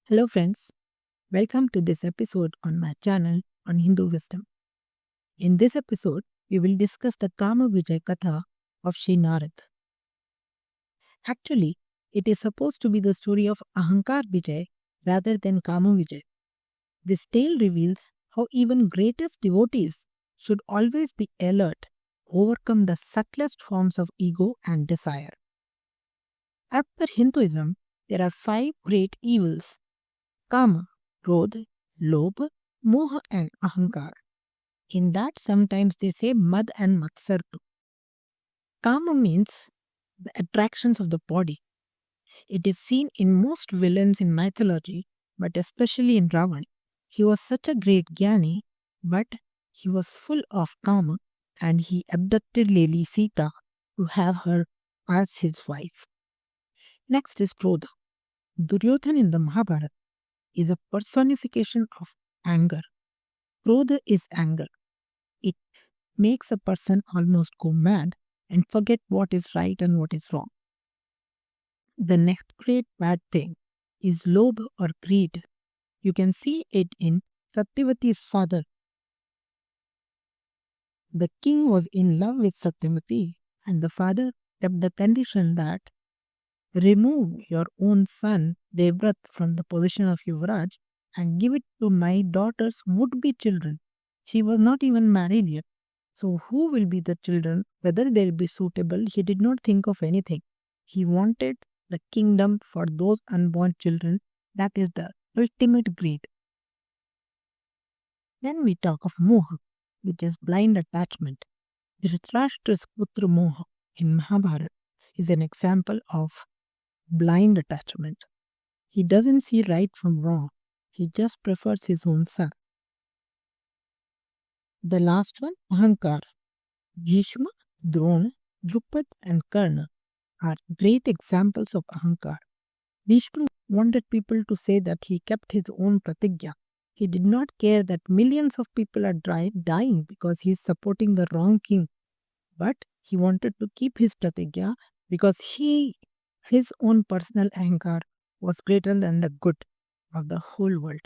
Hello, friends. Welcome to this episode on my channel on Hindu wisdom. In this episode, we will discuss the Kama Vijay Katha of Sri Narad. Actually, it is supposed to be the story of Ahankar Vijay rather than Kama Vijay. This tale reveals how even greatest devotees should always be alert, overcome the subtlest forms of ego and desire. As per Hinduism, there are five great evils: Kama, Krodh, Lobh, Moha, and Ahankar. In that, sometimes they say Mad and Matsar too. Kama means the attractions of the body. It is seen in most villains in mythology, but especially in Ravan. He was such a great Jnani, but he was full of Kama and he abducted Lady Sita to have her as his wife. Next is Krodha. Duryodhan in the Mahabharata is a personification of anger. Krodha is anger. It makes a person almost go mad and forget what is right and what is wrong. The next great bad thing is lobh or greed. You can see it in Satyavati's father. The king was in love with Satyavati, and the father kept the condition that remove your own son Devrat from the position of Yuvraj and give it to my daughter's would be children. She was not even married yet. So, who will be the children? Whether they'll be suitable, he did not think of anything. He wanted the kingdom for those unborn children. That is the ultimate greed. Then we talk of Moha, which is blind attachment. Dhritarashtra's Putra Moha in Mahabharata is an example of blind attachment. He doesn't see right from wrong, he just prefers his own son. The last one, Ahankar. Bhishma, Drona, Drupad, and Karna are great examples of Ahankar. Bhishma wanted people to say that he kept his own pratigya. He did not care that millions of people are dying because he is supporting the wrong king. But he wanted to keep his pratigya because his own personal ahankar was greater than the good of the whole world.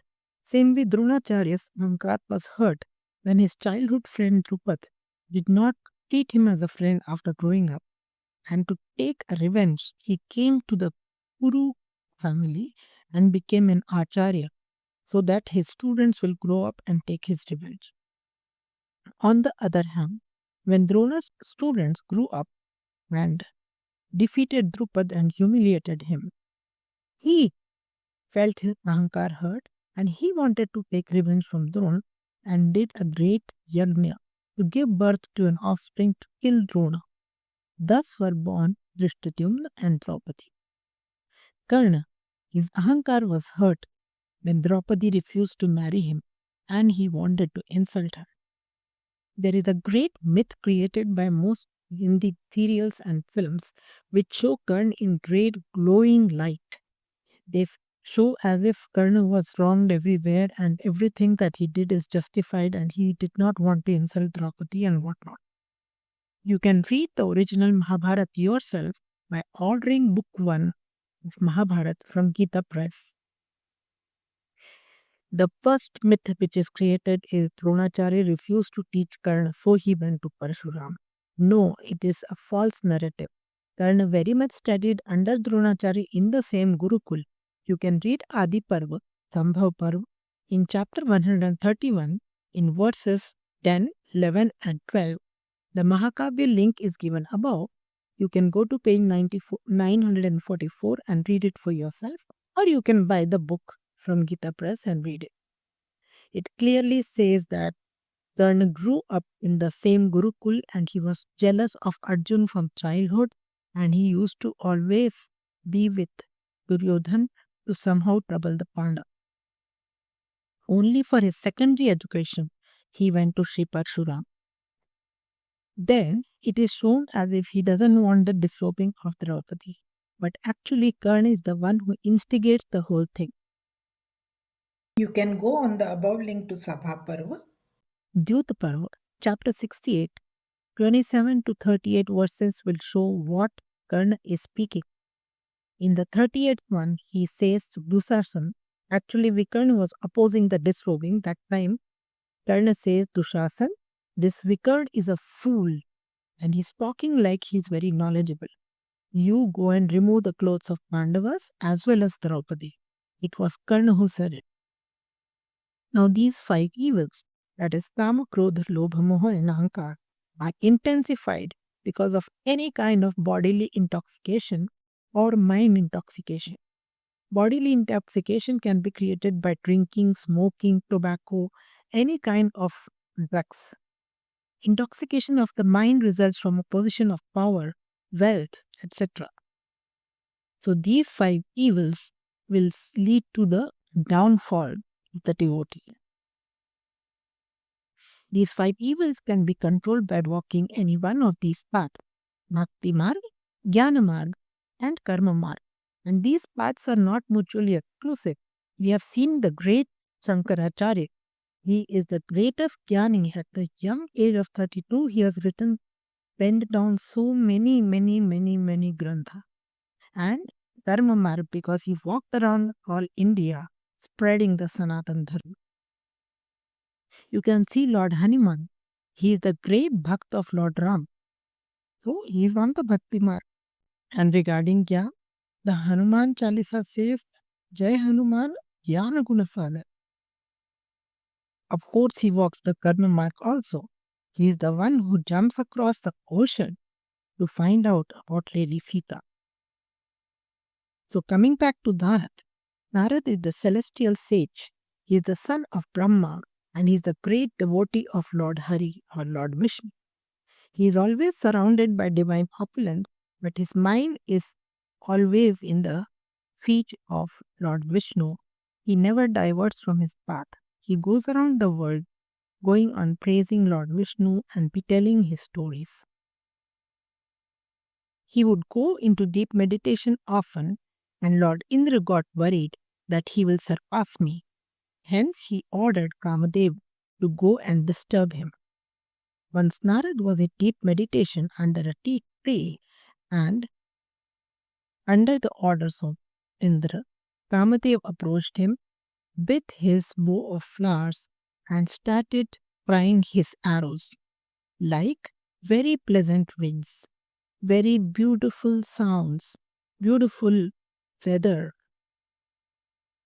Same way Dronacharya's ahankar was hurt when his childhood friend Drupad did not treat him as a friend after growing up. And to take a revenge, he came to the Kuru family and became an acharya so that his students will grow up and take his revenge. On the other hand, when Drona's students grew up and defeated Drupad and humiliated him, he felt his ahankar hurt and he wanted to take revenge from Drona and did a great yajna to give birth to an offspring to kill Drona. Thus were born Drishtadyumna and Draupadi. Karna, his ahankar was hurt when Draupadi refused to marry him and he wanted to insult her. There is a great myth created by most Hindi serials and films which show Karna in great glowing light. They show as if Karna was wronged everywhere and everything that he did is justified and he did not want to insult Draupadi and whatnot. You can read the original Mahabharata yourself by ordering book 1 of Mahabharata from Gita Press. The first myth which is created is Dronacharya refused to teach Karna, so he went to Parshuram. No, it is a false narrative. Karna very much studied under Dronacharya in the same Gurukul. You can read Adi Parva, Sambhav Parva in chapter 131 in verses 10, 11 and 12. The Mahakavya link is given above. You can go to page 944 and read it for yourself, or you can buy the book from Gita Press and read it. It clearly says that Karna grew up in the same Gurukul and he was jealous of Arjun from childhood and he used to always be with Duryodhan to somehow trouble the Pandavas. Only for his secondary education he went to Sri Parshuram. Then it is shown as if he doesn't want the disrobing of Draupadi. But actually Karna is the one who instigates the whole thing. You can go on the above link to Sabha Parva. Dyut Parva, chapter 68, 27 to 38 verses will show what Karna is speaking. In the 38th one, he says to Dushasan Actually, Vikarna was opposing the disrobing. That time, Karna says to Shasan, this Vikarna is a fool and he's talking like he's very knowledgeable. You go and remove the clothes of Pandavas as well as Draupadi. It was Karna who said it. Now, these five evils, that is Kama, Krodha, Lobha, Moha, and Ahankar, are intensified because of any kind of bodily intoxication or mind intoxication. Bodily intoxication can be created by drinking, smoking, tobacco, any kind of drugs. Intoxication of the mind results from a position of power, wealth, etc. So these five evils will lead to the downfall of the devotee. These five evils can be controlled by walking any one of these paths: Bhakti Marg, Jnana Marg, and Karma Marg. And these paths are not mutually exclusive. We have seen the great Shankaracharya. He is the greatest Jnani. At the young age of 32, he has penned down so many grantha. And Karma Marg, because he walked around all India spreading the Sanatan Dharma. You can see Lord Hanuman. He is the great Bhakt of Lord Ram. So he is on the Bhakti Marg. And regarding Gyan, the Hanuman Chalisa says, Jai Hanuman, Jnana Gunasala. Of course, he walks the Karma Marg also. He is the one who jumps across the ocean to find out about Lady Sita. So coming back to Narad, Narad is the celestial sage. He is the son of Brahma and he is the great devotee of Lord Hari or Lord Vishnu. He is always surrounded by divine opulence, but his mind is always in the feet of Lord Vishnu. He never diverts from his path. He goes around the world going on praising Lord Vishnu and telling his stories. He would go into deep meditation often, and Lord Indra got worried that he will surpass me. Hence, he ordered Kamadev to go and disturb him. Once Narad was in deep meditation under a tea tree, and under the orders of Indra, Kamadev approached him with his bow of flowers and started frying his arrows like very pleasant winds, very beautiful sounds, beautiful weather,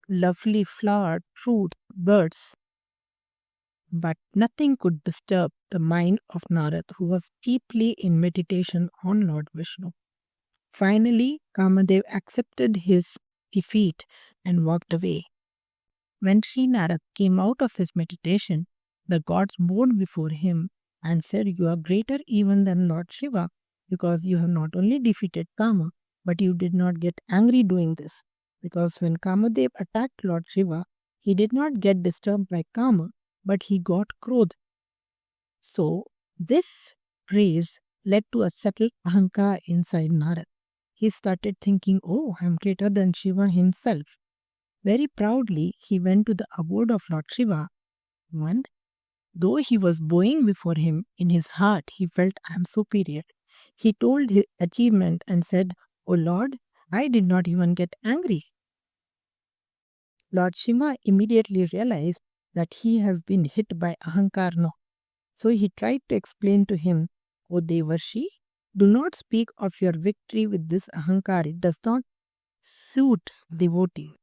lovely flower, fruit, birds. But nothing could disturb the mind of Narad, who was deeply in meditation on Lord Vishnu. Finally, Kamadev accepted his defeat and walked away. When Sri Narad came out of his meditation, the gods bowed before him and said, You are greater even than Lord Shiva, because you have not only defeated Kama, but you did not get angry doing this. Because when Kamadev attacked Lord Shiva, he did not get disturbed by Kama, but he got Krodh. So, this praise led to a subtle ahankar inside Narad. He started thinking, Oh, I am greater than Shiva himself. Very proudly, he went to the abode of Lord Shiva, and though he was bowing before him, in his heart he felt, I am superior. He told his achievement and said, O Lord, I did not even get angry. Lord Shiva immediately realized that he has been hit by ahankar now. So he tried to explain to him, O Devarshi, do not speak of your victory with this ahankar. It does not suit devotee.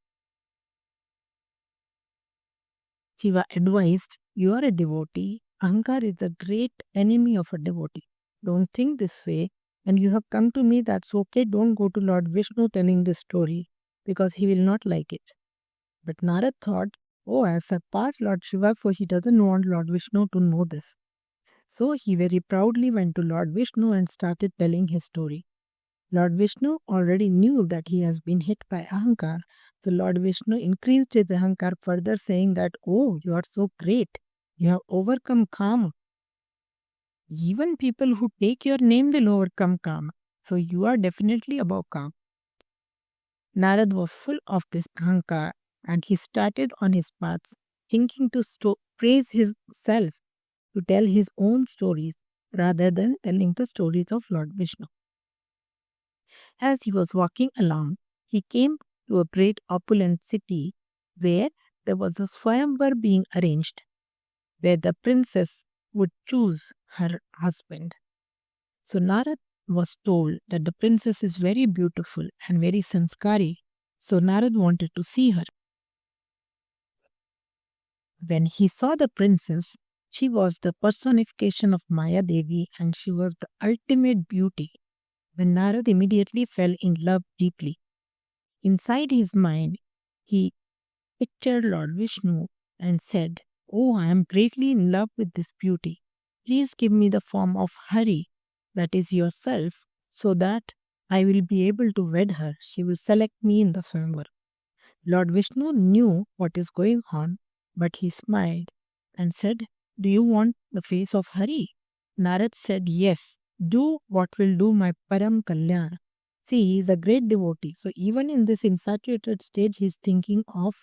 Shiva advised, you are a devotee. Ahankar is the great enemy of a devotee. Don't think this way. And you have come to me, that's okay. Don't go to Lord Vishnu telling this story because he will not like it. But Narad thought, oh, I have surpassed Lord Shiva, so he doesn't want Lord Vishnu to know this. So he very proudly went to Lord Vishnu and started telling his story. Lord Vishnu already knew that he has been hit by ahankar. So Lord Vishnu increased his ahankar further, saying that, oh, you are so great. You have overcome Kama. Even people who take your name will overcome Kama. So you are definitely above Kama. Narad was full of this ahankar and he started on his path, thinking to praise himself, to tell his own stories rather than telling the stories of Lord Vishnu. As he was walking along, he came to a great opulent city where there was a Swayamvar being arranged, where the princess would choose her husband. So Narad was told that the princess is very beautiful and very sanskari, so Narad wanted to see her. When he saw the princess, she was the personification of Maya Devi and she was the ultimate beauty. When Narad immediately fell in love deeply. Inside his mind, he pictured Lord Vishnu and said, "Oh, I am greatly in love with this beauty. Please give me the form of Hari, that is yourself, so that I will be able to wed her. She will select me in the Swayamvar." Lord Vishnu knew what is going on, but he smiled and said, "Do you want the face of Hari?" Narad said, "Yes, do what will do my Param Kalyan." See, he is a great devotee. So even in this infatuated stage, he is thinking of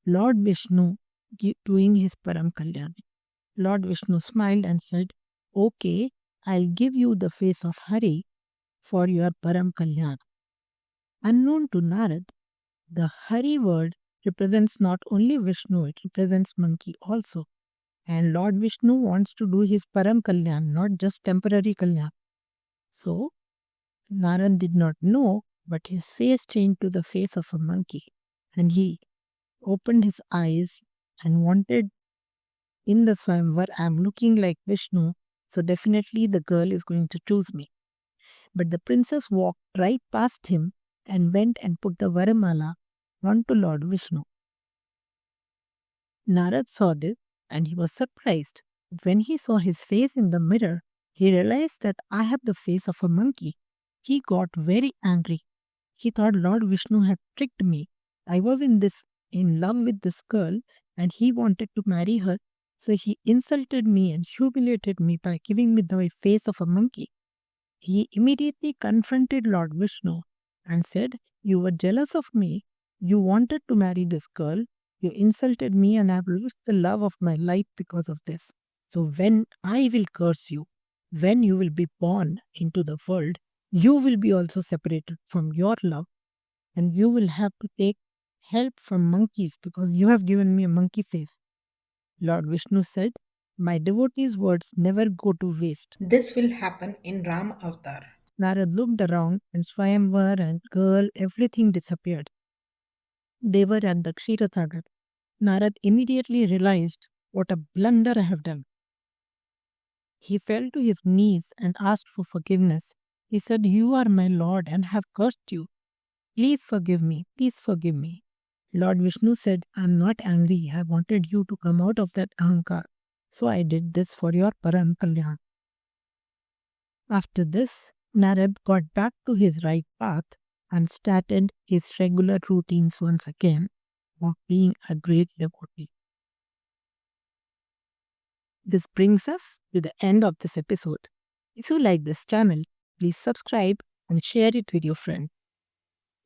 Lord Vishnu doing his Param Kalyan. Lord Vishnu smiled and said, "Okay, I'll give you the face of Hari for your Param Kalyan." Unknown to Narad, the Hari word represents not only Vishnu, it represents monkey also. And Lord Vishnu wants to do his Param Kalyan, not just temporary Kalyan. So, Narad did not know, but his face changed to the face of a monkey. And he opened his eyes and wanted in the Swayamvar, I am looking like Vishnu, so definitely the girl is going to choose me. But the princess walked right past him and went and put the Varamala onto Lord Vishnu. Narad saw this and he was surprised. When he saw his face in the mirror, he realized that I have the face of a monkey. He got very angry. He thought Lord Vishnu had tricked me. I was in love with this girl and he wanted to marry her. So he insulted me and humiliated me by giving me the face of a monkey. He immediately confronted Lord Vishnu and said, "You were jealous of me. You wanted to marry this girl. You insulted me and I have lost the love of my life because of this. So when I will curse you, when you will be born into the world, you will be also separated from your love and you will have to take help from monkeys because you have given me a monkey face." Lord Vishnu said, "My devotees' words never go to waste." This will happen in Ram Avatar. Narad looked around and Swayamvar and girl, everything disappeared. They were at the Kshetrasagar. Narad immediately realized what a blunder I have done. He fell to his knees and asked for forgiveness. He said, "You are my Lord and have cursed you. Please forgive me. Please forgive me." Lord Vishnu said, "I am not angry. I wanted you to come out of that ahankar. So I did this for your Param Kalyan." After this, Narad got back to his right path and started his regular routines once again of being a great devotee. This brings us to the end of this episode. If you like this channel, please subscribe and share it with your friends.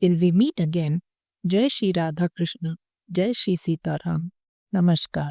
Till we meet again, Jai Shri Radha Krishna, Jai Shri Sita Ram. Namaskar.